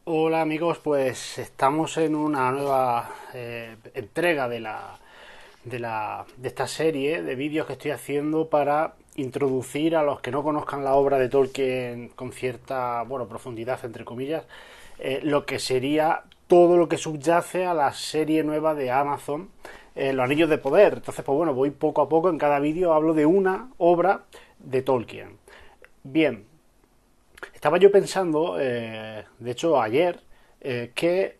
Hola amigos, pues estamos en una nueva entrega de esta serie de vídeos que estoy haciendo para introducir a los que no conozcan la obra de Tolkien con cierta, bueno, profundidad, entre comillas, lo que sería todo lo que subyace a la serie nueva de Amazon, Los Anillos de Poder. Entonces, pues bueno, voy poco a poco, en cada vídeo hablo de una obra de Tolkien. Bien, estaba yo pensando, de hecho ayer, que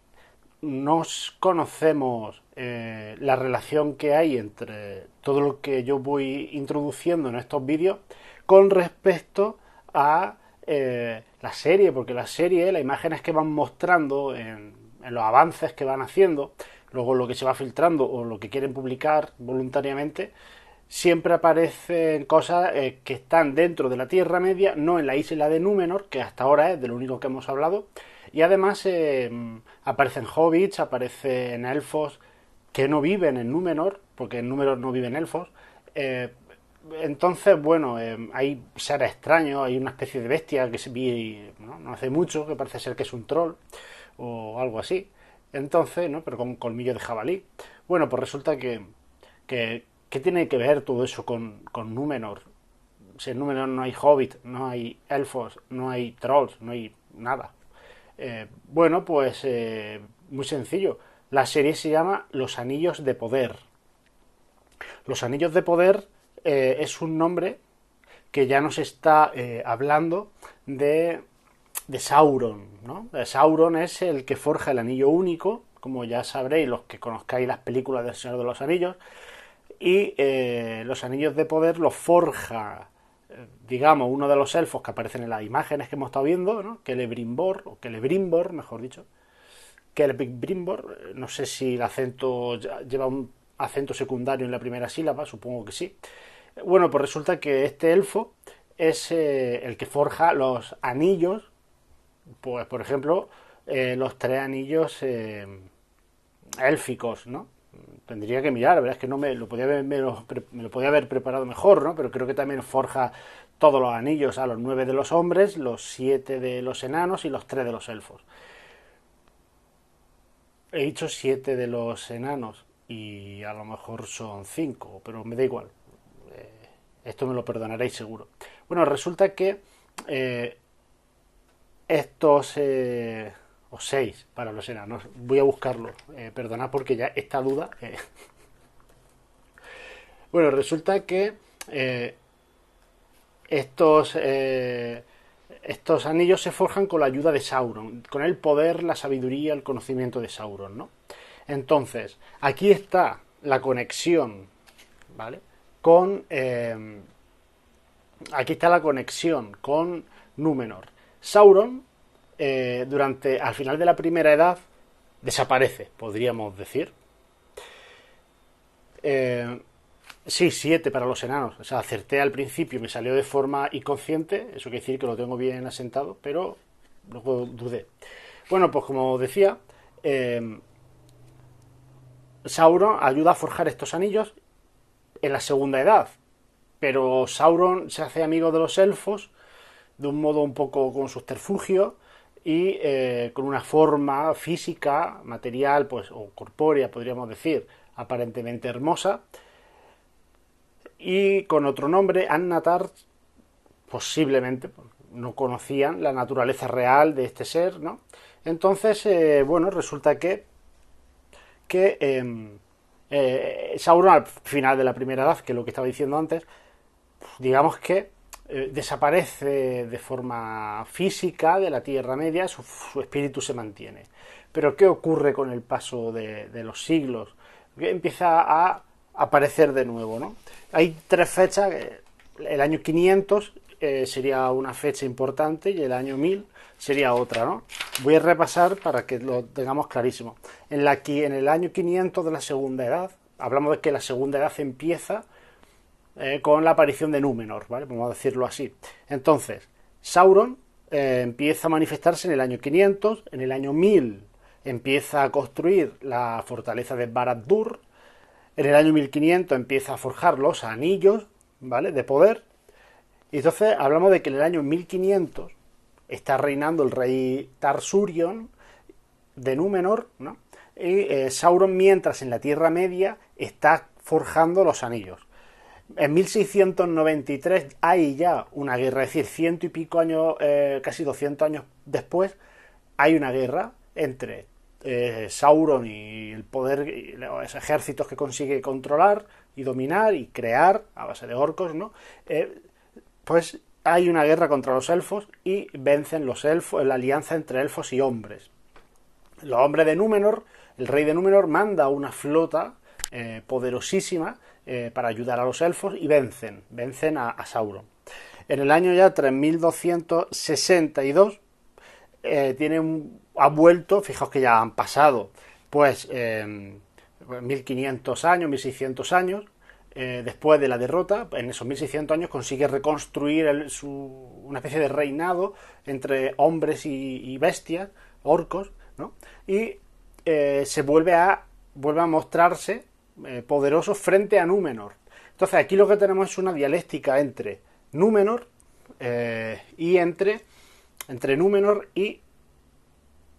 nos conocemos la relación que hay entre todo lo que yo voy introduciendo en estos vídeos con respecto a la serie, porque la serie, las imágenes que van mostrando en los avances que van haciendo, luego lo que se va filtrando o lo que quieren publicar voluntariamente, siempre aparecen cosas que están dentro de la Tierra Media, no en la isla de Númenor, que hasta ahora es de lo único que hemos hablado, y además aparecen hobbits, aparecen elfos que no viven en Númenor, porque en Númenor no viven elfos. Eh, entonces, bueno, hay seres extraños, hay una especie de bestia que se vi no hace mucho, que parece ser que es un troll o algo así. Entonces, ¿no? Pero con colmillo de jabalí. Bueno, pues resulta que ¿qué tiene que ver todo eso con Númenor? Si en Númenor no hay hobbit, no hay elfos, no hay trolls, no hay nada. Bueno, pues muy sencillo. La serie se llama Los Anillos de Poder. Los Anillos de Poder es un nombre que ya nos está hablando de Sauron, ¿no? Sauron es el que forja el anillo único, como ya sabréis los que conozcáis las películas del Señor de los Anillos, y los anillos de poder los forja, digamos, uno de los elfos que aparecen en las imágenes que hemos estado viendo, ¿no? Celebrimbor, o Celebrimbor, mejor dicho. Celebrimbor, no sé si el acento lleva un acento secundario en la primera sílaba, supongo que sí. Bueno, pues resulta que este elfo es el que forja los anillos, pues por ejemplo, los tres anillos élficos, ¿no? Tendría que mirar, la verdad es que no lo podía me lo podía haber preparado mejor, ¿no? Pero creo que también forja todos los anillos, a los 9 de los hombres, los 7 de los enanos y los 3 de los elfos. He dicho 7 de los enanos y a lo mejor son 5, pero me da igual. Esto me lo perdonaréis seguro. Bueno, resulta que eh, estos o 6 para los enanos, voy a buscarlo, perdonad porque ya esta duda bueno, resulta que eh, estos, estos anillos se forjan con la ayuda de Sauron, con el poder, la sabiduría, el conocimiento de Sauron, ¿no? Entonces, aquí está la conexión, ¿vale? Con aquí está la conexión con Númenor. Sauron, al final de la primera edad, desaparece, podríamos decir. Eh, Sí, 7 para los enanos. O sea, acerté al principio, me salió de forma inconsciente. Eso quiere decir que lo tengo bien asentado, pero luego dudé. Bueno, pues como decía, eh, Sauron ayuda a forjar estos anillos en la segunda edad. Pero Sauron se hace amigo de los elfos de un modo un poco con subterfugio y con una forma física, material, pues, o corpórea, podríamos decir, aparentemente hermosa, y con otro nombre, Annatar, posiblemente no conocían la naturaleza real de este ser, ¿no? Entonces, bueno, resulta que Sauron al final de la primera edad, que es lo que estaba diciendo antes, digamos que desaparece de forma física de la Tierra Media, su espíritu se mantiene. Pero ¿qué ocurre con el paso de los siglos? Que empieza a aparecer de nuevo, ¿no? Hay tres fechas, el año 500 sería una fecha importante y el año 1000 sería otra, ¿no? Voy a repasar para que lo tengamos clarísimo. En el año 500 de la Segunda Edad, hablamos de que la Segunda Edad empieza con la aparición de Númenor, ¿vale? Vamos a decirlo así. Entonces, Sauron empieza a manifestarse en el año 500, en el año 1000 empieza a construir la fortaleza de Barad-dûr, en el año 1500 empieza a forjar los anillos, ¿vale? De poder. Y entonces hablamos de que en el año 1500 está reinando el rey Tarsurion, de Númenor, ¿no? Y Sauron, mientras en la Tierra Media está forjando los anillos. En 1693 hay ya una guerra, es decir, ciento y pico años, casi 200 años después, hay una guerra entre Sauron y el poder, y los ejércitos que consigue controlar y dominar y crear a base de orcos, ¿no? Pues hay una guerra contra los elfos y vencen los elfos, la alianza entre elfos y hombres. Los hombres de Númenor, el rey de Númenor manda una flota poderosísima para ayudar a los elfos y vencen a Sauron. En el año ya 3262 ha vuelto, fijaos que ya han pasado pues 1500 años, 1600 años, después de la derrota. En esos 1600 años consigue reconstruir una especie de reinado entre hombres y bestias, orcos, ¿no? Y se vuelve a mostrarse poderoso frente a Númenor. Entonces aquí lo que tenemos es una dialéctica entre Númenor y entre Númenor y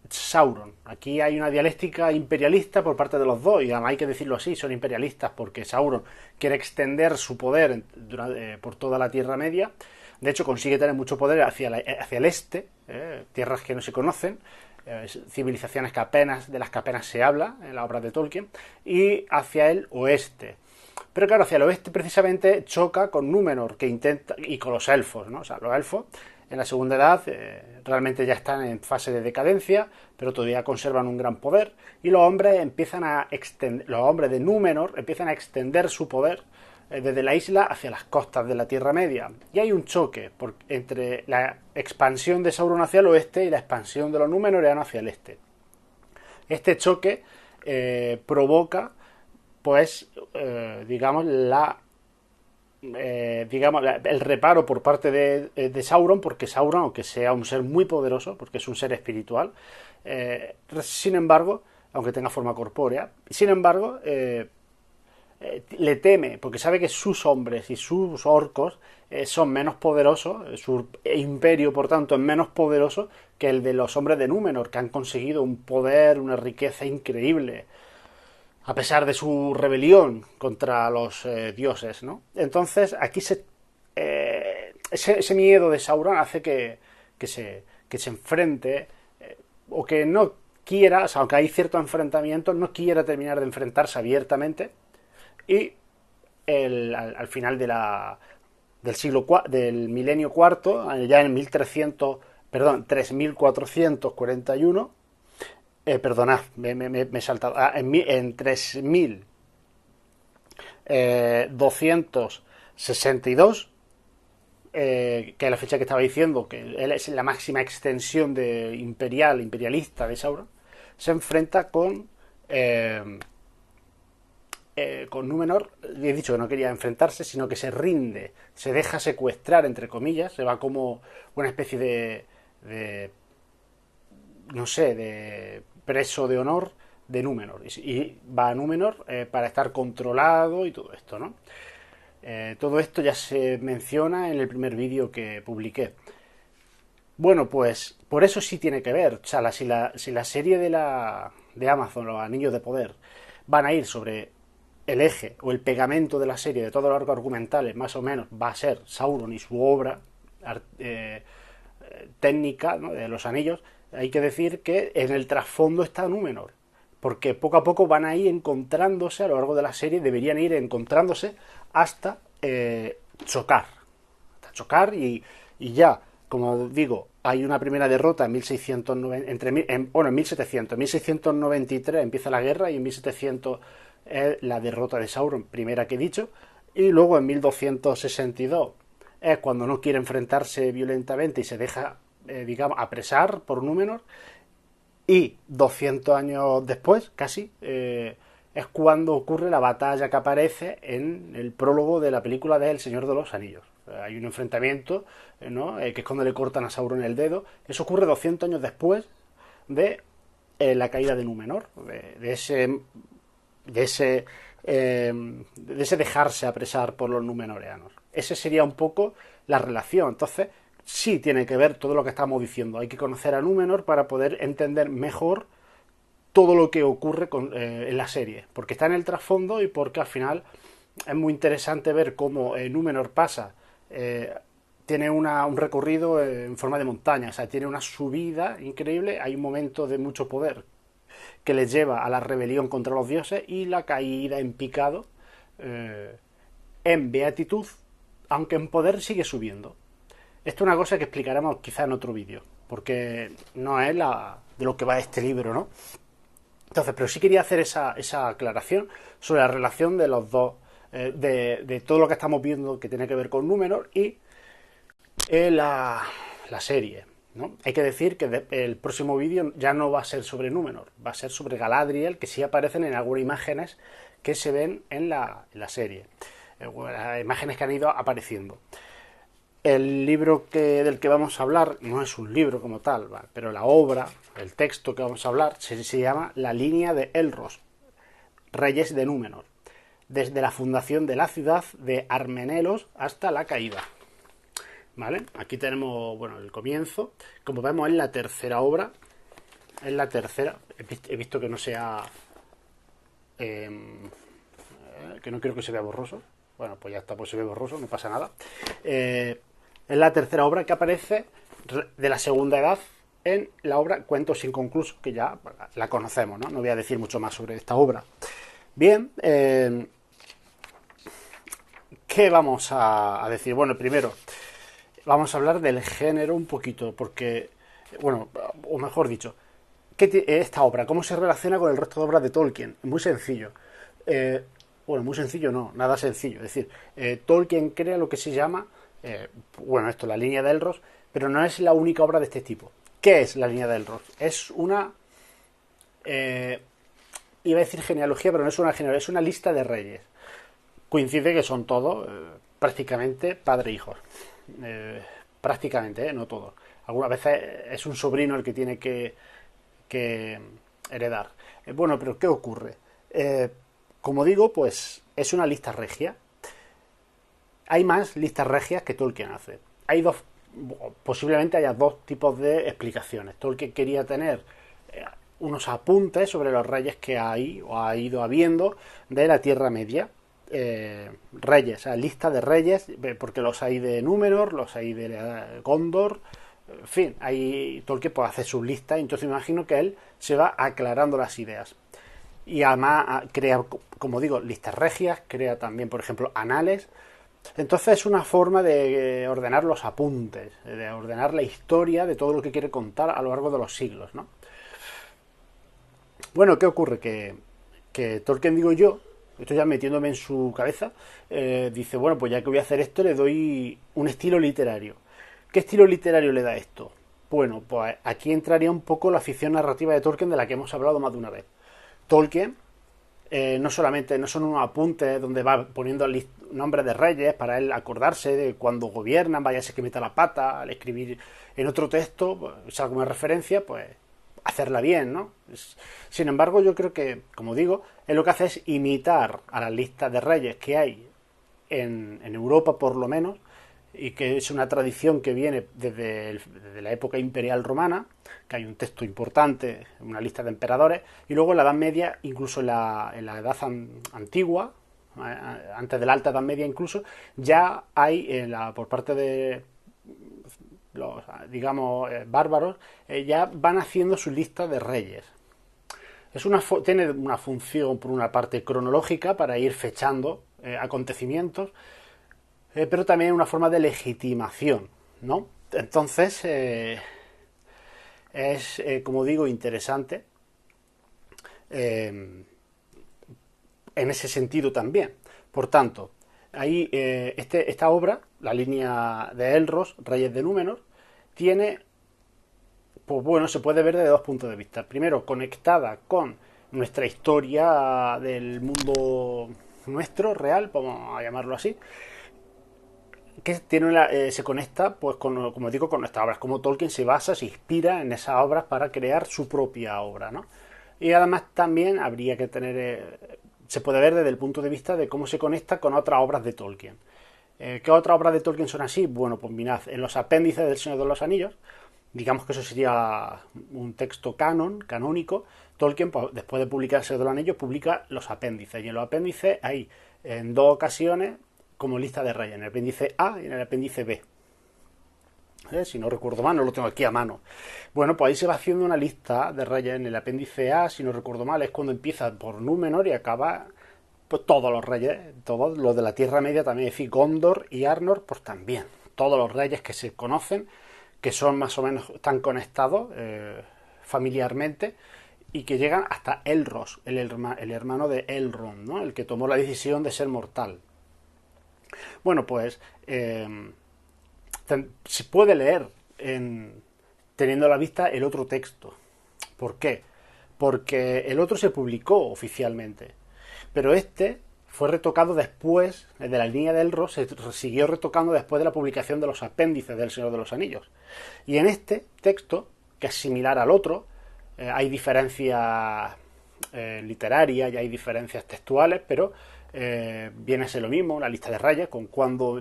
Sauron. Aquí hay una dialéctica imperialista por parte de los dos, y además hay que decirlo así, son imperialistas porque Sauron quiere extender su poder por toda la Tierra Media. De hecho, consigue tener mucho poder hacia el este, tierras que no se conocen, civilizaciones de las que apenas se habla en la obra de Tolkien, y hacia el oeste. Pero claro, hacia el oeste precisamente choca con Númenor, que intenta, y con los elfos, ¿no? O sea, los elfos en la Segunda Edad realmente ya están en fase de decadencia, pero todavía conservan un gran poder, y los hombres de Númenor empiezan a extender su poder desde la isla hacia las costas de la Tierra Media. Y hay un choque entre la expansión de Sauron hacia el oeste y la expansión de los númenoreanos hacia el este. Este choque provoca, pues, el reparo por parte de Sauron, porque Sauron, aunque sea un ser muy poderoso, porque es un ser espiritual, sin embargo, aunque tenga forma corpórea, sin embargo, le teme, porque sabe que sus hombres y sus orcos son menos poderosos, su imperio, por tanto, es menos poderoso que el de los hombres de Númenor, que han conseguido un poder, una riqueza increíble, a pesar de su rebelión contra los dioses, ¿no? Entonces, aquí ese miedo de Sauron hace que se enfrente, o que no quiera, o sea, aunque hay cierto enfrentamiento, no quiera terminar de enfrentarse abiertamente, y al final del milenio cuarto, ya en 3441, perdonad, me he saltado, en 3262, que es la fecha que estaba diciendo, que él es la máxima extensión imperialista de Sauron, se enfrenta con Númenor. He dicho que no quería enfrentarse, sino que se rinde, se deja secuestrar, entre comillas, se va como una especie de preso de honor de Númenor, y va a Númenor para estar controlado y todo esto, ¿no? Todo esto ya se menciona en el primer vídeo que publiqué. Bueno, pues por eso sí tiene que ver. O sea, si la serie de Amazon, los Anillos de Poder, van a ir sobre el eje o el pegamento de la serie, de todo el arco argumental, más o menos va a ser Sauron y su obra técnica, ¿no?, de los anillos, hay que decir que en el trasfondo está Númenor, porque poco a poco van a ir encontrándose a lo largo de la serie, deberían ir encontrándose hasta chocar y ya, como digo, hay una primera derrota en 1690, en 1700, en 1693 empieza la guerra, y en 1700 es la derrota de Sauron, primera que he dicho, y luego en 1262 es cuando no quiere enfrentarse violentamente y se deja, apresar por Númenor, y 200 años después, casi, es cuando ocurre la batalla que aparece en el prólogo de la película de El Señor de los Anillos. Hay un enfrentamiento, ¿no?, que es cuando le cortan a Sauron el dedo. Eso ocurre 200 años después de la caída de Númenor, de ese dejarse apresar por los númenoreanos. Esa sería un poco la relación. Entonces, sí tiene que ver todo lo que estamos diciendo. Hay que conocer a Númenor para poder entender mejor todo lo que ocurre en la serie, porque está en el trasfondo y porque al final es muy interesante ver cómo Númenor pasa, tiene un recorrido en forma de montaña, o sea, tiene una subida increíble, hay un momento de mucho poder que les lleva a la rebelión contra los dioses y la caída en picado, en beatitud, aunque en poder sigue subiendo. Esto es una cosa que explicaremos quizá en otro vídeo, porque no es de lo que va este libro, ¿no? Entonces, pero sí quería hacer esa aclaración sobre la relación de los dos, de todo lo que estamos viendo que tiene que ver con Númenor y la serie, ¿no? Hay que decir que el próximo vídeo ya no va a ser sobre Númenor, va a ser sobre Galadriel, que sí aparecen en algunas imágenes que se ven en la serie, las imágenes que han ido apareciendo. El libro del que vamos a hablar no es un libro como tal, ¿vale? Pero la obra, el texto que vamos a hablar, se llama La línea de Elros, Reyes de Númenor, desde la fundación de la ciudad de Armenelos hasta la caída. ¿Vale? Aquí tenemos, bueno, el comienzo. Como vemos, es la tercera obra. Es la tercera. He visto que no sea... que no quiero que se vea borroso. Bueno, pues ya está, pues se ve borroso, no pasa nada. Es la tercera obra que aparece de la segunda edad en la obra Cuentos Inconclusos, que ya la conocemos, ¿no? No voy a decir mucho más sobre esta obra. Bien, ¿qué vamos a decir? Bueno, primero, vamos a hablar del género un poquito, porque, bueno, o mejor dicho, esta obra, ¿cómo se relaciona con el resto de obras de Tolkien? Muy sencillo. Bueno, muy sencillo no, nada sencillo. Es decir, Tolkien crea lo que se llama, bueno, esto, la línea de Elros, pero no es la única obra de este tipo. ¿Qué es la línea de Elros? Es una... iba a decir genealogía, pero no es una genealogía, es una lista de reyes. Coincide que son todos prácticamente padre e hijos. Prácticamente, no todos. Algunas veces es un sobrino el que tiene que heredar. Bueno, pero ¿qué ocurre? Como digo, pues es una lista regia. Hay más listas regias que Tolkien hace. Hay dos, posiblemente haya dos tipos de explicaciones. Tolkien quería tener unos apuntes sobre los reyes que hay o ha ido habiendo de la Tierra Media. Reyes, o sea, lista de reyes, porque los hay de Númenor, los hay de Gondor, en fin, hay Tolkien pues hace su lista, entonces me imagino que él se va aclarando las ideas. Y además crea, como digo, listas regias, crea también, por ejemplo, anales. Entonces es una forma de ordenar los apuntes, de ordenar la historia de todo lo que quiere contar a lo largo de los siglos, ¿no? Bueno, ¿qué ocurre? Que Tolkien, digo yo, estoy ya metiéndome en su cabeza, dice, bueno, pues ya que voy a hacer esto, le doy un estilo literario. ¿Qué estilo literario le da esto? Bueno, pues aquí entraría un poco la ficción narrativa de Tolkien, de la que hemos hablado más de una vez. Tolkien no solamente no son unos apuntes donde va poniendo nombres de reyes para él acordarse de cuando gobiernan, vaya a ser que meta la pata al escribir en otro texto, pues, alguna referencia, pues hacerla bien, ¿no? Sin embargo, yo creo que, como digo, él lo que hace es imitar a las listas de reyes que hay en Europa, por lo menos, y que es una tradición que viene desde la época imperial romana, que hay un texto importante, una lista de emperadores, y luego en la Edad Media, incluso en la Edad Antigua, antes de la Alta Edad Media incluso, ya hay por parte de los, digamos, bárbaros, ya van haciendo su lista de reyes. Tiene una función, por una parte, cronológica para ir fechando acontecimientos, pero también una forma de legitimación, ¿no? Entonces, es, como digo, interesante en ese sentido también. Por tanto, ahí esta obra, la línea de Elros, Reyes de Númenor, tiene, pues bueno, se puede ver desde dos puntos de vista. Primero, conectada con nuestra historia del mundo nuestro, real, vamos a llamarlo así, que se conecta, pues, como digo, con nuestras obras. Como Tolkien se basa, se inspira en esas obras para crear su propia obra, ¿no? Y además también habría que tener, se puede ver desde el punto de vista de cómo se conecta con otras obras de Tolkien. ¿Qué otras obras de Tolkien son así? Bueno, pues mirad, en los apéndices del Señor de los Anillos Digamos que eso sería un texto canónico. Tolkien, pues, después de publicar El Señor de los Anillos, publica los apéndices. Y en los apéndices hay en dos ocasiones como lista de reyes, en el apéndice A y en el apéndice B. Si no recuerdo mal, no lo tengo aquí a mano. Bueno, pues ahí se va haciendo una lista de reyes. En el apéndice A, si no recuerdo mal, es cuando empieza por Númenor y acaba pues todos los reyes, todos los de la Tierra Media también, es decir, Gondor y Arnor, pues también. Todos los reyes que se conocen, que son más o menos, están conectados familiarmente y que llegan hasta Elros, el hermano de Elrond, ¿no? El que tomó la decisión de ser mortal. Bueno, pues se puede leer teniendo a la vista el otro texto. ¿Por qué? Porque el otro se publicó oficialmente, pero este fue retocado después, de la línea del Elros, se siguió retocando después de la publicación de los apéndices del Señor de los Anillos. Y en este texto, que es similar al otro, hay diferencias literarias y hay diferencias textuales, pero viene a ser lo mismo, una lista de reyes, con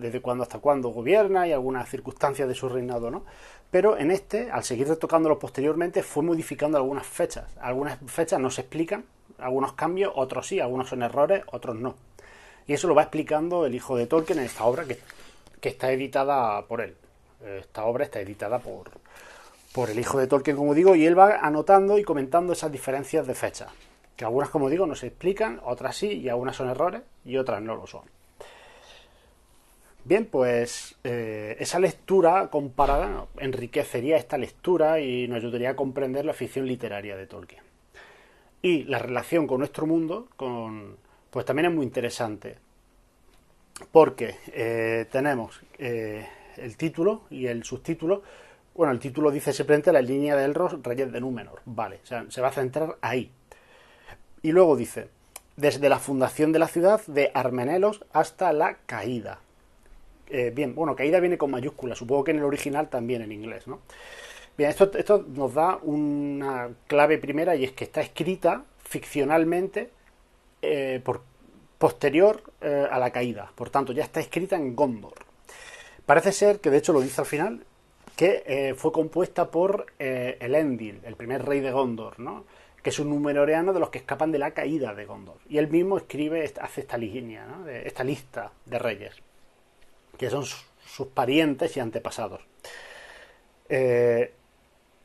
desde cuándo hasta cuándo gobierna y algunas circunstancias de su reinado, ¿no? Pero en este, al seguir retocándolo posteriormente, fue modificando algunas fechas. Algunas fechas no se explican, algunos cambios, otros sí, algunos son errores, otros no. Y eso lo va explicando el hijo de Tolkien en esta obra que está editada por él. Esta obra está editada por el hijo de Tolkien, como digo, y él va anotando y comentando esas diferencias de fecha. Que algunas, como digo, no se explican, otras sí, y algunas son errores y otras no lo son. Bien, pues esa lectura comparada enriquecería esta lectura y nos ayudaría a comprender la ficción literaria de Tolkien. Y la relación con nuestro mundo, pues también es muy interesante, porque tenemos el título y el subtítulo. Bueno, el título dice simplemente la línea de Elros, reyes de Númenor. Vale, o sea, se va a centrar ahí. Y luego dice, desde la fundación de la ciudad de Armenelos hasta la caída. Bien, bueno, caída viene con mayúsculas, supongo que en el original también en inglés, ¿no? Bien, esto nos da una clave primera y es que está escrita ficcionalmente posterior a la caída. Por tanto, ya está escrita en Gondor. Parece ser, que de hecho lo dice al final, que fue compuesta por Elendil, el primer rey de Gondor, ¿no? Que es un numenoreano de los que escapan de la caída de Gondor. Y él mismo hace esta línea, ¿no? Esta lista de reyes, que son sus parientes y antepasados.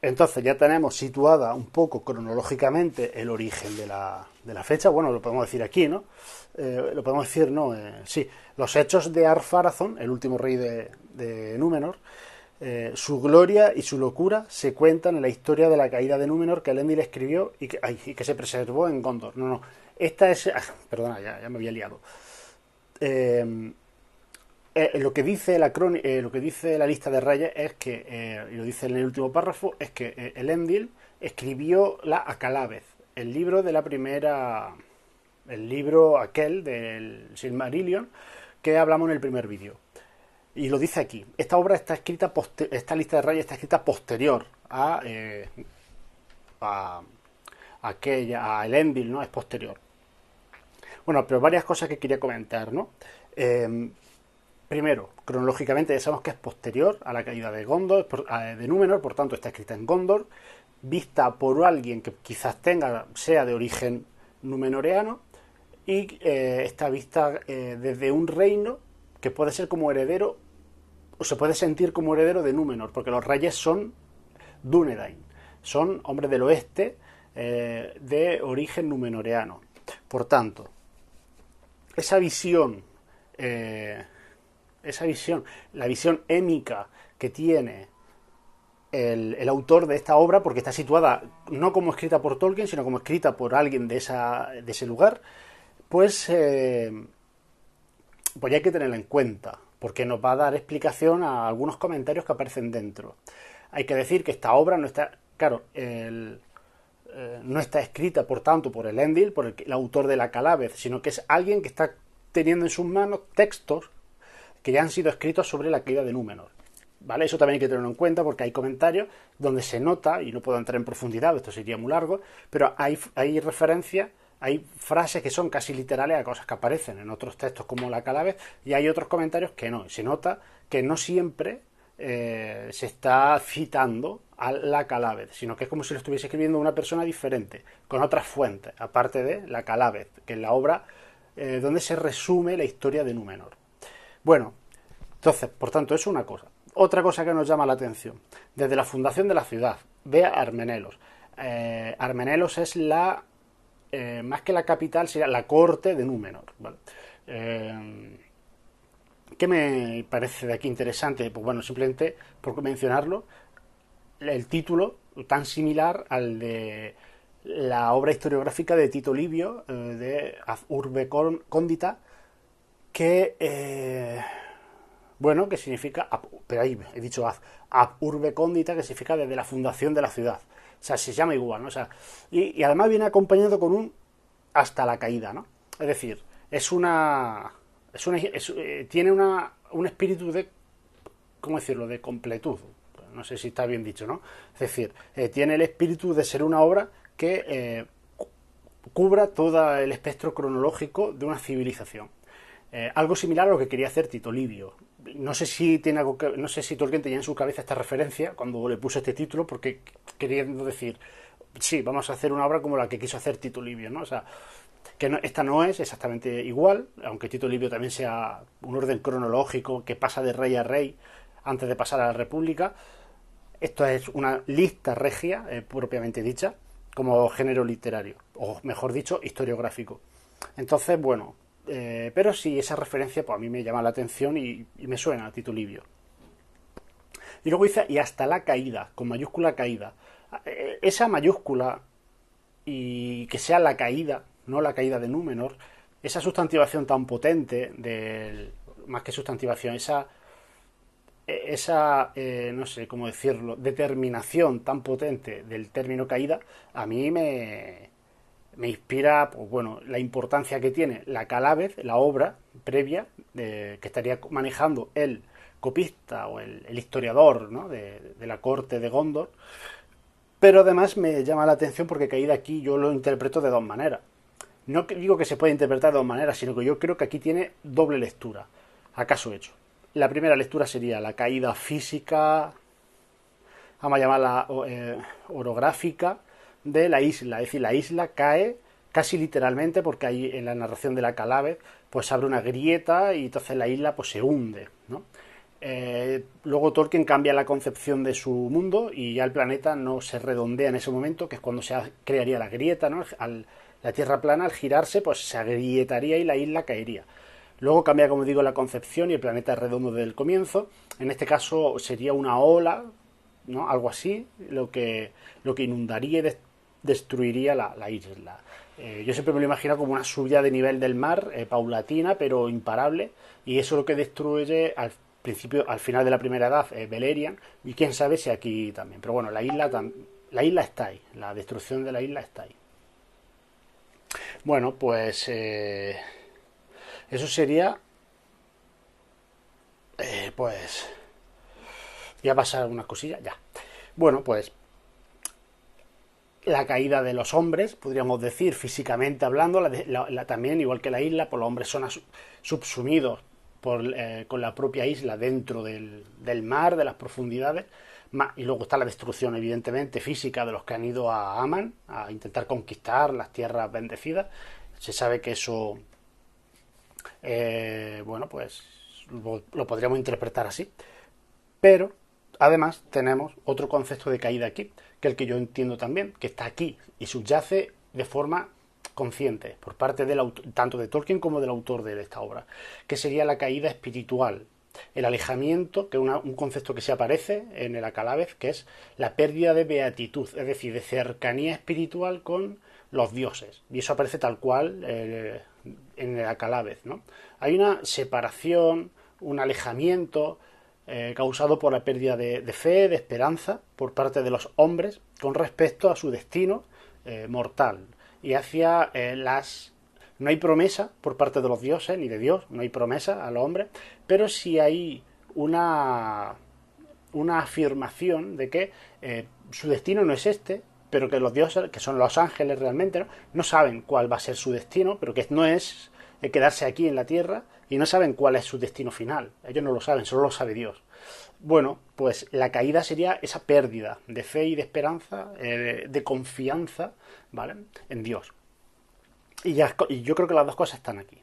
Entonces ya tenemos situada un poco cronológicamente el origen de la fecha. Bueno, lo podemos decir aquí, ¿no? Lo podemos decir, ¿no? Sí, los hechos de Ar-Pharazôn, el último rey de Númenor, su gloria y su locura se cuentan en la historia de la caída de Númenor que Elendil escribió y que se preservó en Gondor. No. Esta es... perdona, ya me había liado. Lo que dice lo que dice la lista de reyes es que, y lo dice en el último párrafo, es que Elendil escribió la Acalavez, el libro de la primera... el libro aquel del Silmarillion que hablamos en el primer vídeo. Y lo dice aquí. Esta obra está escrita, esta lista de reyes está escrita posterior a Elendil, ¿no? Es posterior. Bueno, pero varias cosas que quería comentar, ¿no? Primero, cronológicamente ya sabemos que es posterior a la caída de Gondor, de Númenor, por tanto está escrita en Gondor, vista por alguien que quizás sea de origen numenoreano, y está vista desde un reino que puede ser como heredero, o se puede sentir como heredero de Númenor, porque los reyes son Dúnedain, son hombres del oeste de origen numenoreano. Por tanto, esa visión, la visión émica que tiene el autor de esta obra, porque está situada no como escrita por Tolkien, sino como escrita por alguien de ese lugar, pues ya hay que tenerla en cuenta, porque nos va a dar explicación a algunos comentarios que aparecen dentro. Hay que decir que esta obra no está, claro, no está escrita, por tanto, por Elendil, por el autor de la Acalavez, sino que es alguien que está teniendo en sus manos textos que ya han sido escritos sobre la caída de Númenor. ¿Vale? Eso también hay que tenerlo en cuenta porque hay comentarios donde se nota, y no puedo entrar en profundidad, esto sería muy largo, pero hay referencias, hay frases que son casi literales a cosas que aparecen en otros textos como la Acalavez, y hay otros comentarios que no. Se nota que no siempre se está citando a la Calavez, sino que es como si lo estuviese escribiendo una persona diferente, con otras fuentes, aparte de la Calavez, que es la obra donde se resume la historia de Númenor. Bueno, entonces, por tanto, eso es una cosa. Otra cosa que nos llama la atención, desde la fundación de la ciudad, ve a Armenelos. Armenelos es más que la capital, sería la corte de Númenor, ¿vale? ¿Qué me parece de aquí interesante? Pues bueno, simplemente por mencionarlo, el título tan similar al de la obra historiográfica de Tito Livio, de Ad Urbe Condita, que bueno, que significa, pero ahí he dicho Ad Urbe Condita, que significa desde la fundación de la ciudad. O sea, se llama igual, ¿no? O sea, y además viene acompañado con un hasta la caída, ¿no? Es decir, tiene un espíritu de, ¿cómo decirlo?, de completud. No sé si está bien dicho, ¿no? Es decir, tiene el espíritu de ser una obra que cubra todo el espectro cronológico de una civilización. Algo similar a lo que quería hacer Tito Livio. No sé si Tolkien tenía en su cabeza esta referencia cuando le puse este título, porque queriendo decir, sí, vamos a hacer una obra como la que quiso hacer Tito Livio, ¿no? O sea, que esta no es exactamente igual, aunque Tito Livio también sea un orden cronológico que pasa de rey a rey antes de pasar a la república. Esto es una lista regia, propiamente dicha, como género literario, o mejor dicho, historiográfico. Entonces, bueno, pero sí, esa referencia pues a mí me llama la atención y me suena a Tito Livio. Y luego dice, y hasta la caída, con mayúscula caída. Esa mayúscula, y que sea la caída, no la caída de Númenor, esa sustantivación tan potente, más que sustantivación, no sé cómo decirlo, determinación tan potente del término caída, a mí me inspira, pues bueno, la importancia que tiene la Calavez, la obra previa que estaría manejando el copista o el historiador, ¿no?, de la corte de Gondor. Pero además me llama la atención porque caída aquí yo lo interpreto de dos maneras. No digo que se pueda interpretar de dos maneras, sino que yo creo que aquí tiene doble lectura. ¿Acaso hecho? La primera lectura sería la caída física, vamos a llamarla orográfica, de la isla. Es decir, la isla cae casi literalmente porque ahí en la narración de la Calavez pues abre una grieta y entonces la isla pues se hunde, ¿no? Luego Tolkien cambia la concepción de su mundo y ya el planeta no se redondea en ese momento, que es cuando se crearía la grieta, ¿no? La Tierra plana, al girarse, pues se agrietaría y la isla caería. Luego cambia, como digo, la concepción y el planeta es redondo desde el comienzo. En este caso sería una ola, ¿no?, algo así, lo que inundaría y destruiría la isla. Yo siempre me lo imagino como una subida de nivel del mar, paulatina, pero imparable, y eso es lo que destruye al final de la primera edad, Beleriand, y quién sabe si aquí también. Pero bueno, la isla está ahí, la destrucción de la isla está ahí. Bueno, pues eso sería, pues, ya pasar una cosilla, ya. Bueno, pues la caída de los hombres, podríamos decir, físicamente hablando, también, igual que la isla, pues los hombres son subsumidos con la propia isla dentro del mar, de las profundidades, y luego está la destrucción, evidentemente, física de los que han ido a Aman a intentar conquistar las tierras bendecidas. Se sabe que eso, bueno, pues lo podríamos interpretar así. Pero además tenemos otro concepto de caída aquí, que es el que yo entiendo también, que está aquí y subyace de forma consciente por parte tanto de Tolkien como del autor de esta obra, que sería la caída espiritual, el alejamiento, que es un concepto que se aparece en el Acalavez, que es la pérdida de beatitud, es decir, de cercanía espiritual con los dioses, y eso aparece tal cual en el Acalavez, ¿no? Hay una separación, un alejamiento causado por la pérdida de fe, de esperanza por parte de los hombres con respecto a su destino mortal, y hacia no hay promesa por parte de los dioses ni de Dios, no hay promesa a los hombres, pero sí hay una afirmación de que su destino no es este, pero que los dioses, que son los ángeles realmente, no saben cuál va a ser su destino, pero que no es quedarse aquí en la tierra, y no saben cuál es su destino final. Ellos no lo saben, solo lo sabe Dios. Bueno, pues la caída sería esa pérdida de fe y de esperanza, de confianza, ¿vale? En Dios. Y yo creo que las dos cosas están aquí.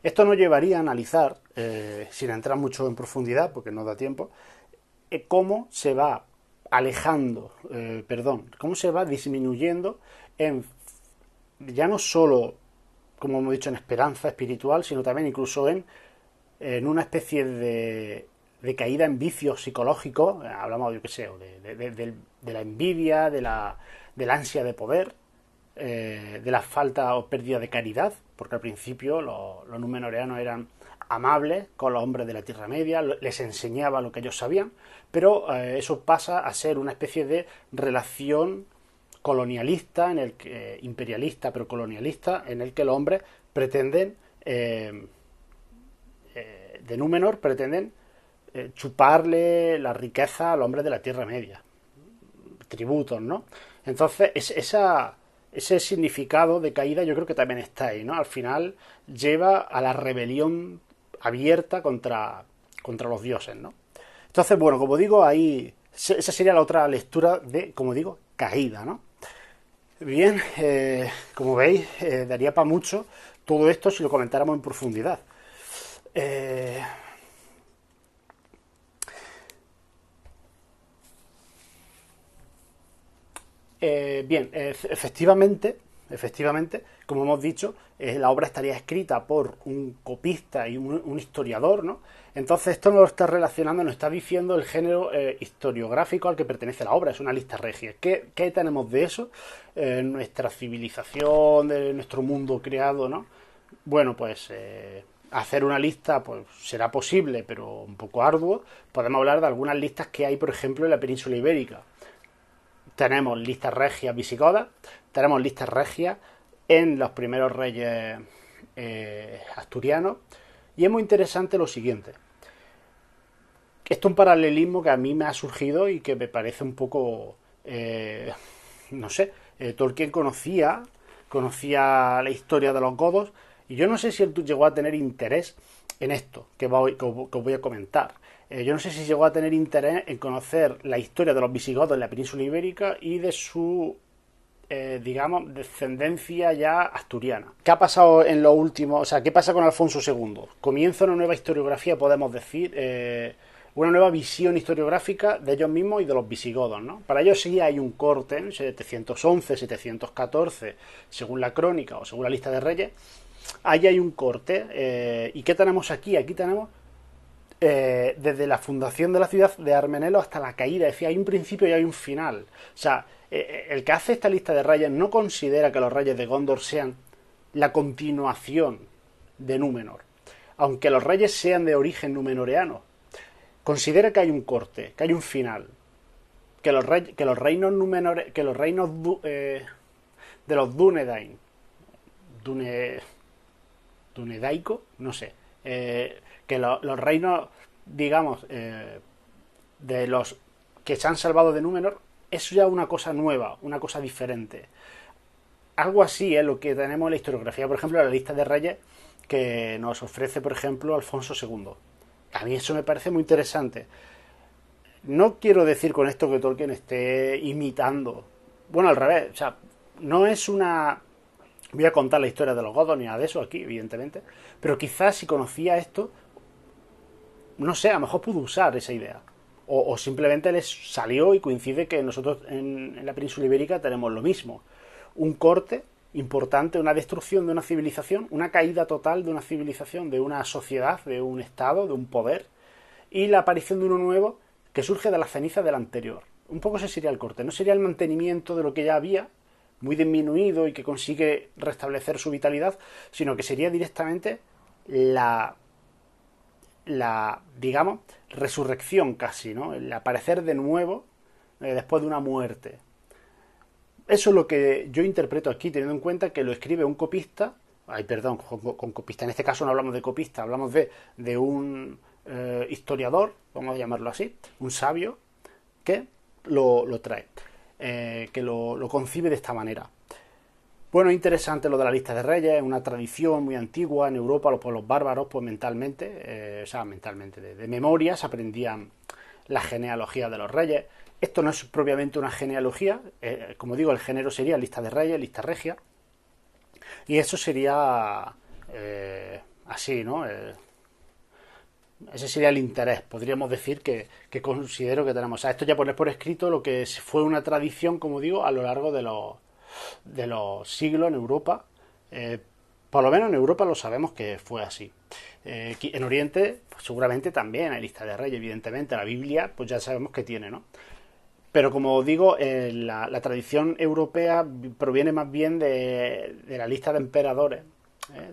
Esto nos llevaría a analizar, sin entrar mucho en profundidad, porque no da tiempo, cómo se va alejando, cómo se va disminuyendo en ya no solo, como hemos dicho, en esperanza espiritual, sino también incluso en una especie de caída en vicios psicológicos. Hablamos, yo qué sé, de la envidia, del ansia de poder, de la falta o pérdida de caridad, porque al principio los númenoreanos eran amables con los hombres de la Tierra Media, les enseñaba lo que ellos sabían, pero eso pasa a ser una especie de relación colonialista, en el que, imperialista pero colonialista, en el que los hombres pretenden, de Númenor, pretenden chuparle la riqueza a los hombres de la Tierra Media, tributos, ¿no? Entonces, ese significado de caída yo creo que también está ahí, ¿no? Al final lleva a la rebelión abierta contra los dioses, ¿no? Entonces, bueno, como digo, ahí esa sería la otra lectura de, como digo, caída, ¿no? Bien, como veis, daría para mucho todo esto si lo comentáramos en profundidad. Eh, bien, efectivamente, como hemos dicho, la obra estaría escrita por un copista y un historiador, ¿no? Entonces esto nos lo está relacionando, nos está diciendo el género historiográfico al que pertenece la obra, es una lista regia. ¿Qué tenemos de eso? Nuestra civilización, de nuestro mundo creado, ¿no? Bueno, pues hacer una lista pues será posible, pero un poco arduo. Podemos hablar de algunas listas que hay, por ejemplo, en la península ibérica. Tenemos listas regias visigodas, tenemos listas regias en los primeros reyes asturianos, y es muy interesante lo siguiente. Esto es un paralelismo que a mí me ha surgido y que me parece un poco, no sé, Tolkien conocía la historia de los godos, y yo no sé si él llegó a tener interés en esto que os voy a comentar. Yo no sé si llegó a tener interés en conocer la historia de los visigodos en la península ibérica y de su, digamos, descendencia ya asturiana. ¿Qué ha pasado en los últimos? O sea, ¿qué pasa con Alfonso II? Comienza una nueva historiografía, podemos decir, una nueva visión historiográfica de ellos mismos y de los visigodos, ¿no? Para ellos sí hay un corte, en 711, 714, según la crónica o según la lista de reyes, ahí hay un corte. ¿Y qué tenemos aquí? Aquí tenemos desde la fundación de la ciudad de Armenelo hasta la caída. Es decir, hay un principio y hay un final. O sea, el que hace esta lista de reyes no considera que los reyes de Gondor sean la continuación de Númenor. Aunque los reyes sean de origen númenoreano, considera que hay un corte, que hay un final. Que los reinos Númenor, que los reinos de los Dúnedain, Dune, Dunedaico, no sé, que los reinos, digamos, de los que se han salvado de Númenor, es ya una cosa nueva, una cosa diferente. Algo así es lo que tenemos en la historiografía, por ejemplo, en la lista de reyes que nos ofrece, por ejemplo, Alfonso II. A mí eso me parece muy interesante. No quiero decir con esto que Tolkien esté imitando. Bueno, al revés. O sea, no es una... Voy a contar la historia de los godos ni nada de eso aquí, evidentemente. Pero quizás si conocía esto, no sé, a lo mejor pudo usar esa idea. O simplemente les salió y coincide que nosotros en la península ibérica tenemos lo mismo. Un corte importante, una destrucción de una civilización, una caída total de una civilización, de una sociedad, de un estado, de un poder, y la aparición de uno nuevo que surge de las cenizas del anterior. Un poco ese sería el corte. No sería el mantenimiento de lo que ya había, muy disminuido y que consigue restablecer su vitalidad, sino que sería directamente digamos, resurrección casi, ¿no? El aparecer de nuevo después de una muerte. Eso es lo que yo interpreto aquí, teniendo en cuenta que lo escribe un copista, ay, perdón, con copista, en este caso no hablamos de copista, hablamos de un historiador, vamos a llamarlo así, un sabio, que lo trae, que lo concibe de esta manera. Bueno, interesante lo de la lista de reyes, es una tradición muy antigua en Europa. Los pueblos bárbaros, pues mentalmente, o sea, mentalmente, de memoria, se aprendían la genealogía de los reyes. Esto no es propiamente una genealogía, como digo, el género sería lista de reyes, lista regia, y eso sería así, ¿no? Ese sería el interés, podríamos decir, que considero que tenemos. O sea, esto ya poner por escrito lo que fue una tradición, como digo, a lo largo de los siglos en Europa. Por lo menos en Europa lo sabemos que fue así. En Oriente, pues seguramente también hay lista de reyes, evidentemente. La Biblia, pues ya sabemos que tiene, ¿no? Pero como digo, la tradición europea proviene más bien de la lista de emperadores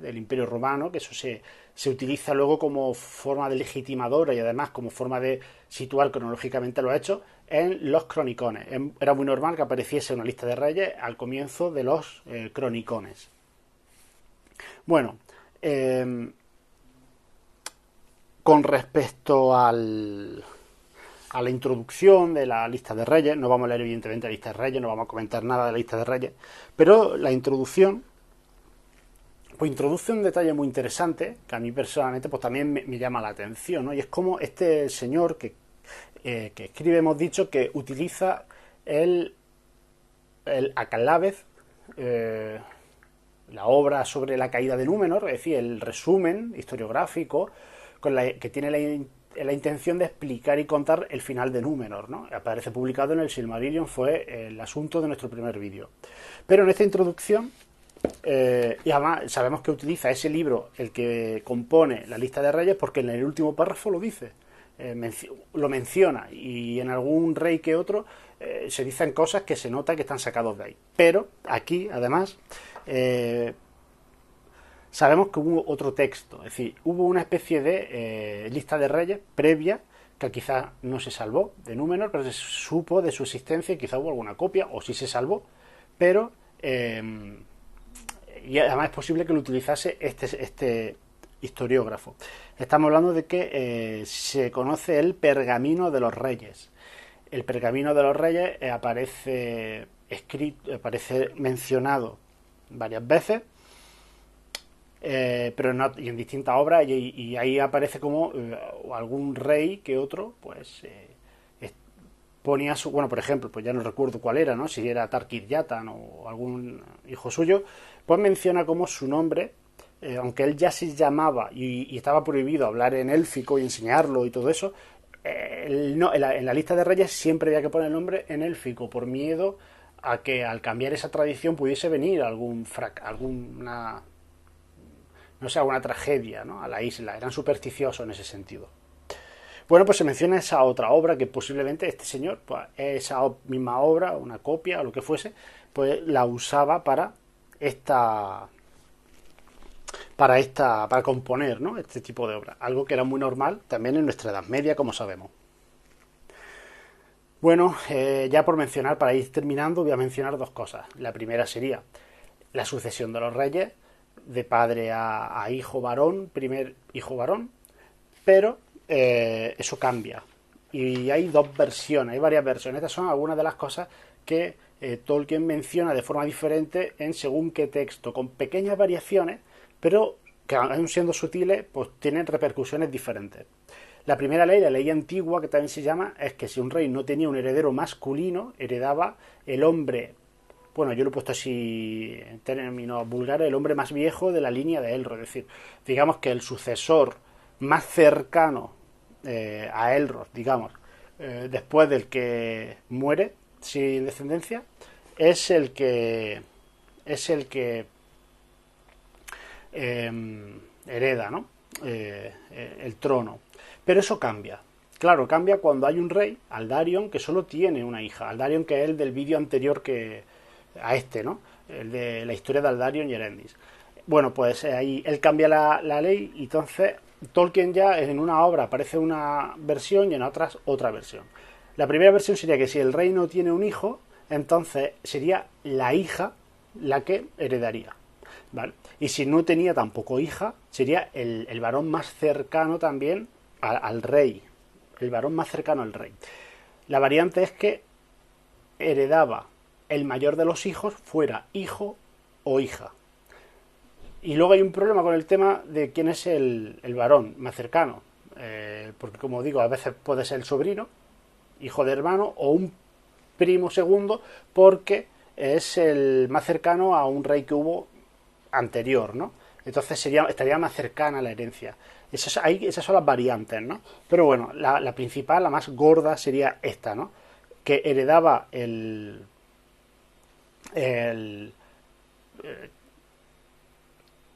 del Imperio Romano, que eso se utiliza luego como forma de legitimadora y además como forma de situar cronológicamente los hechos en los cronicones. Era muy normal que apareciese una lista de reyes al comienzo de los cronicones. Bueno, con respecto a la introducción de la lista de reyes, no vamos a leer evidentemente la lista de reyes, no vamos a comentar nada de la lista de reyes, pero la introducción pues introduce un detalle muy interesante que a mí personalmente pues también me llama la atención, ¿no? Y es como este señor que escribe, hemos dicho, que utiliza el Acalábez, la obra sobre la caída de Númenor, es decir, el resumen historiográfico que tiene la intención de explicar y contar el final de Númenor, ¿no? Aparece publicado en el Silmarillion, fue el asunto de nuestro primer vídeo. Pero en esta introducción, y además sabemos que utiliza ese libro, el que compone la lista de reyes, porque en el último párrafo lo dice, lo menciona, y en algún rey que otro se dicen cosas que se nota que están sacados de ahí. Pero aquí, además, sabemos que hubo otro texto, es decir, hubo una especie de lista de reyes previa que quizás no se salvó de Númenor, pero se supo de su existencia y quizá hubo alguna copia, o sí se salvó, pero y además es posible que lo utilizase este historiógrafo. Estamos hablando de que se conoce el Pergamino de los Reyes. El Pergamino de los Reyes aparece escrito, aparece mencionado varias veces, pero y en distintas obras, y ahí aparece como algún rey que otro, pues ponía su, bueno, por ejemplo, pues ya no recuerdo cuál era, ¿no? Si era Tarkir-Yatan o algún hijo suyo, pues menciona como su nombre, aunque él ya se llamaba y estaba prohibido hablar en élfico y enseñarlo y todo eso, no, en la lista de reyes siempre había que poner el nombre en élfico por miedo a que al cambiar esa tradición pudiese venir alguna, no sé, alguna tragedia, ¿no? A la isla. Eran supersticiosos en ese sentido. Bueno, pues se menciona esa otra obra que posiblemente este señor, pues esa misma obra, una copia o lo que fuese, pues la usaba para componer, ¿no? Este tipo de obra. Algo que era muy normal también en nuestra Edad Media, como sabemos. Bueno, ya por mencionar, para ir terminando, voy a mencionar dos cosas. La primera sería la sucesión de los reyes, de padre a hijo varón, primer hijo varón, pero eso cambia. Y hay dos versiones, hay varias versiones. Estas son algunas de las cosas que Tolkien menciona de forma diferente en según qué texto, con pequeñas variaciones, pero que aun siendo sutiles, pues tienen repercusiones diferentes. La primera ley, la ley antigua, que también se llama, es que si un rey no tenía un heredero masculino, heredaba el hombre, bueno, yo lo he puesto así en términos vulgares, el hombre más viejo de la línea de Elrond. Es decir, digamos que el sucesor más cercano a Elrond, digamos, después del que muere sin descendencia, es el que hereda, ¿no? El trono. Pero eso cambia. Claro, cambia cuando hay un rey, Aldarion, que solo tiene una hija. Aldarion, que es el del vídeo anterior a este, ¿no? El de la historia de Aldarion y Erendis. Bueno, pues ahí él cambia la ley y entonces Tolkien ya en una obra aparece una versión y en otras otra versión. La primera versión sería que si el rey no tiene un hijo, entonces sería la hija la que heredaría. ¿Vale? Y si no tenía tampoco hija, sería el varón más cercano también al rey. El varón más cercano al rey. La variante es que heredaba el mayor de los hijos, fuera hijo o hija. Y luego hay un problema con el tema de quién es el varón más cercano. Porque como digo, a veces puede ser el sobrino, hijo de hermano, o un primo segundo, porque es el más cercano a un rey que hubo anterior, ¿no? Entonces estaría más cercana a la herencia. Esas son las variantes, ¿no? Pero bueno, la principal, la más gorda, sería esta, ¿no? Que heredaba el,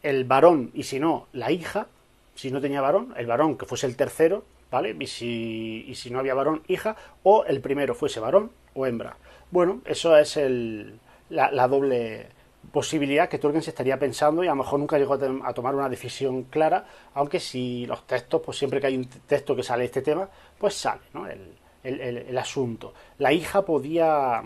el varón, y si no, la hija. Si no tenía varón, el varón que fuese el tercero, ¿vale? Y si no había varón, hija, o el primero fuese varón o hembra. Bueno, eso es la doble posibilidad que Tolkien se estaría pensando, y a lo mejor nunca llegó a tomar una decisión clara, aunque si los textos, pues siempre que hay un texto que sale este tema, pues sale, ¿no? El asunto. La hija podía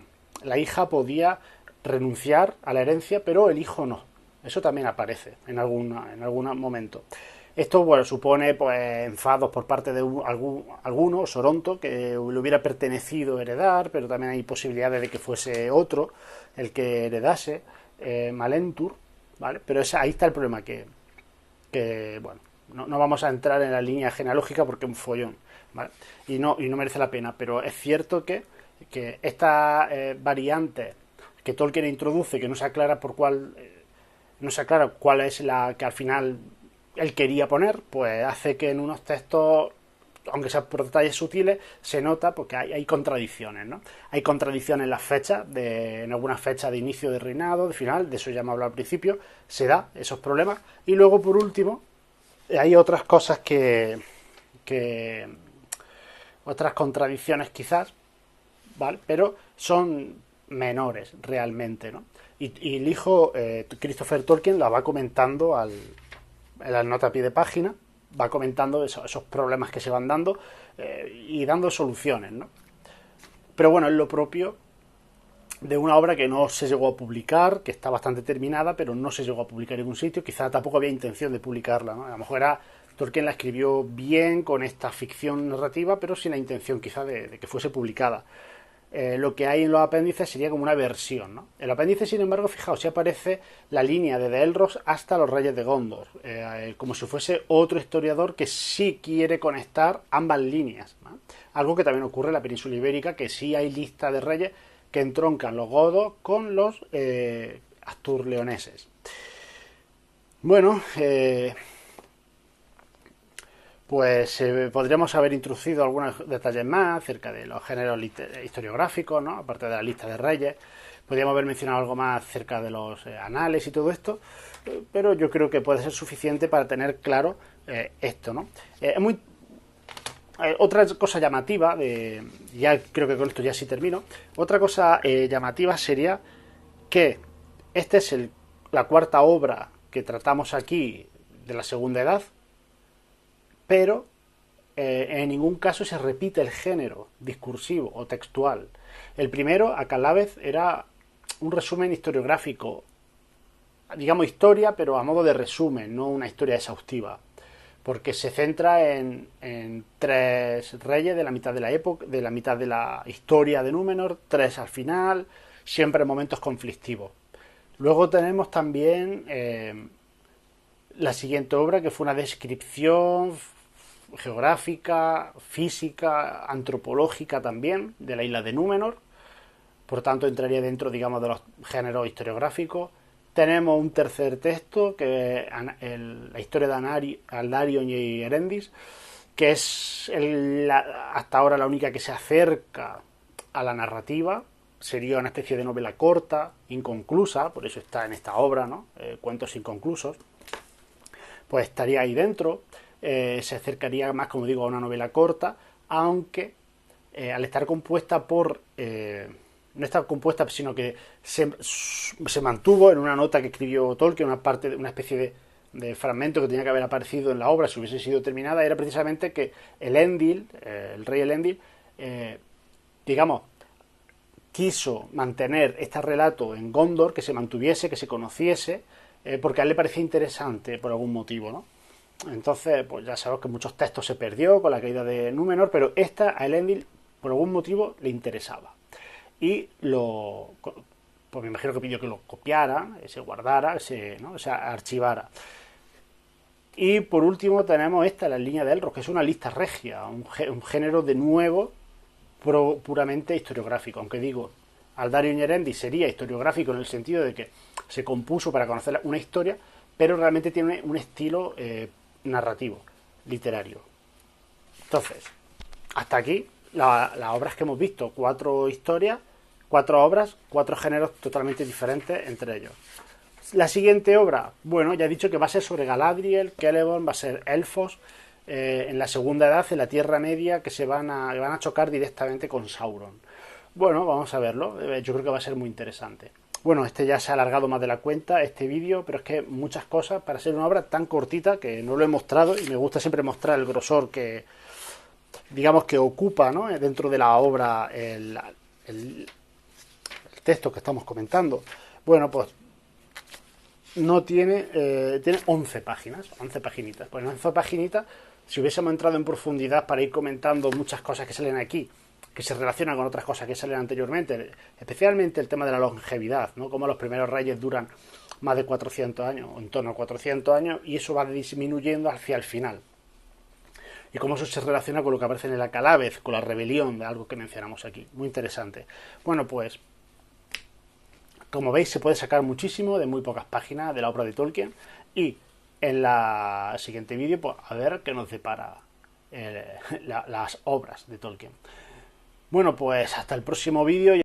renunciar a la herencia, pero el hijo no. Eso también aparece en algún momento. Esto, bueno, supone pues enfados por parte de algunos, Soronto, que le hubiera pertenecido heredar, pero también hay posibilidades de que fuese otro el que heredase, Malentur, ¿vale? Pero ahí está el problema, que bueno, no vamos a entrar en la línea genealógica porque es un follón, ¿vale? Y no merece la pena, pero es cierto que esta variante que Tolkien introduce, que no se aclara no se aclara cuál es la que al final él quería poner, pues hace que en unos textos, aunque sea por detalles sutiles, se nota porque hay contradicciones, ¿no? Hay contradicciones en las fechas, en algunas fechas de inicio de reinado, de final, de eso ya hemos hablado al principio, se da esos problemas. Y luego, por último, hay otras cosas que otras contradicciones quizás, ¿vale? Pero son menores realmente, ¿no? Y el hijo, Christopher Tolkien, la va comentando en la nota a pie de página, va comentando esos problemas que se van dando, y dando soluciones, ¿no? Pero bueno, es lo propio de una obra que no se llegó a publicar, que está bastante terminada, pero no se llegó a publicar en ningún sitio. Quizá tampoco había intención de publicarla, ¿no? A lo mejor Tolkien la escribió bien con esta ficción narrativa, pero sin la intención quizá de que fuese publicada. Lo que hay en los apéndices sería como una versión, ¿no? El apéndice, sin embargo, fijaos, si aparece la línea de Elros hasta los Reyes de Gondor, como si fuese otro historiador que sí quiere conectar ambas líneas, ¿no? Algo que también ocurre en la península ibérica, que sí hay lista de reyes que entroncan los godos con los asturleoneses. Bueno, pues podríamos haber introducido algunos detalles más acerca de los géneros historiográficos, ¿no? Aparte de la lista de reyes. Podríamos haber mencionado algo más acerca de los anales y todo esto, pero yo creo que puede ser suficiente para tener claro esto, ¿no? Otra cosa llamativa, ya creo que con esto ya sí termino, otra cosa llamativa sería que esta es la cuarta obra que tratamos aquí de la Segunda Edad, pero en ningún caso se repite el género discursivo o textual. El primero, a Calavez, era un resumen historiográfico, digamos historia, pero a modo de resumen, no una historia exhaustiva, porque se centra en tres reyes de la mitad de la época, de la mitad de la historia de Númenor, tres al final, siempre en momentos conflictivos. Luego tenemos también la siguiente obra, que fue una descripción geográfica, física, antropológica también de la isla de Númenor. Por tanto, entraría dentro, digamos, de los géneros historiográficos. Tenemos un tercer texto, que es la historia de Aldarion y Erendis, que es hasta ahora la única que se acerca a la narrativa. Sería una especie de novela corta, inconclusa, por eso está en esta obra, ¿no? Cuentos inconclusos. Pues estaría ahí dentro. Se acercaría más, como digo, a una novela corta, aunque al estar compuesta no está compuesta, sino que se mantuvo en una nota que escribió Tolkien, una especie de fragmento que tenía que haber aparecido en la obra si hubiese sido terminada, era precisamente que el rey Elendil, digamos, quiso mantener este relato en Gondor, que se mantuviese, que se conociese, porque a él le parecía interesante por algún motivo, ¿no? Entonces, pues ya sabemos que muchos textos se perdió con la caída de Númenor, pero esta a Elendil por algún motivo le interesaba. Y pues me imagino que pidió que lo copiara, se guardara, ¿no? Se archivara. Y por último tenemos la línea de Elros, que es una lista regia, un género de nuevo, puramente historiográfico, aunque digo, Aldario Iñerendi sería historiográfico en el sentido de que se compuso para conocer una historia, pero realmente tiene un estilo narrativo, literario. Entonces, hasta aquí las obras que hemos visto, 4 historias, 4 obras, 4 géneros totalmente diferentes entre ellos. La siguiente obra, bueno, ya he dicho que va a ser sobre Galadriel, Celeborn, va a ser elfos, en la segunda edad, en la Tierra Media, que van a chocar directamente con Sauron. Bueno, vamos a verlo, yo creo que va a ser muy interesante. Bueno, este ya se ha alargado más de la cuenta, este vídeo, pero es que muchas cosas, para ser una obra tan cortita, que no lo he mostrado, y me gusta siempre mostrar el grosor que, digamos, que ocupa, ¿no?, dentro de la obra el texto que estamos comentando. Bueno, pues no tiene, tiene 11 páginas, 11 paginitas. Pues en 11 paginitas, si hubiésemos entrado en profundidad para ir comentando muchas cosas que salen aquí, que se relacionan con otras cosas que salen anteriormente, especialmente el tema de la longevidad, ¿no? Como los primeros reyes duran más de 400 años, o en torno a 400 años, y eso va disminuyendo hacia el final. Y cómo eso se relaciona con lo que aparece en el Acalábez, con la rebelión, de algo que mencionamos aquí. Muy interesante. Bueno, pues como veis, se puede sacar muchísimo de muy pocas páginas de la obra de Tolkien. Y en la siguiente vídeo, pues a ver qué nos depara las obras de Tolkien. Bueno, pues hasta el próximo vídeo.